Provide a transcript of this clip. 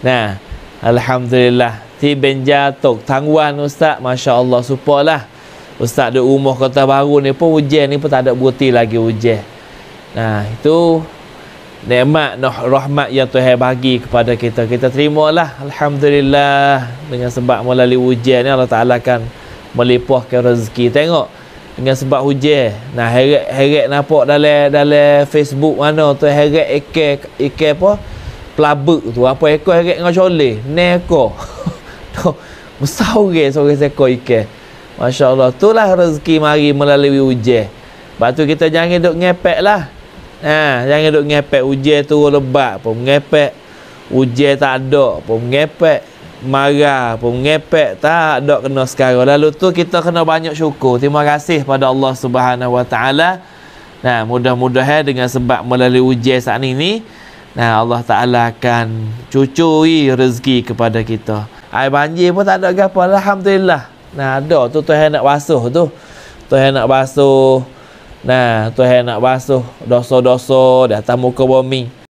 Nah, alhamdulillah. Ti benja tok tangwan ustaz, masya-Allah supalah. Ustaz duk rumah Kota Baru ni pun hujan ni pun tak ada berhenti lagi hujan. Nah, itu nikmat rahmat yang Tuhan bagi kepada kita. Kita terimalah, alhamdulillah. Dengan sebab melalui hujan ni Allah Taala akan melimpahkan rezeki. Tengok dengan sebab hujan. Nah, heret nampak dalam Facebook mana tu heret ikan apa? Pelabuk tu. Apa ekor heret dengan coleh? Ne ekor. Besar seorang ekor ikan. Masya-Allah. Itulah rezeki mari melalui hujan. Sebab tu kita jangan duk ngepek lah. Jangan duk ngepek hujan tu lebat pun ngepek. Hujan tak ada pun ngepek. Marah pun ngepek, tak ada kena sekarang. Lalu tu kita kena banyak syukur. Terima kasih pada Allah Subhanahu Wa Taala. Nah, mudah-mudahan dengan sebab melalui ujian saat ini, nah Allah Taala akan cucui rezeki kepada kita. Air banjir pun tak ada apa, alhamdulillah. Nah, ada tu Tuhan nak basuh tu. Tuhan nak basuh. Nah, Tuhan nak basuh dosa-dosa di atas muka bumi.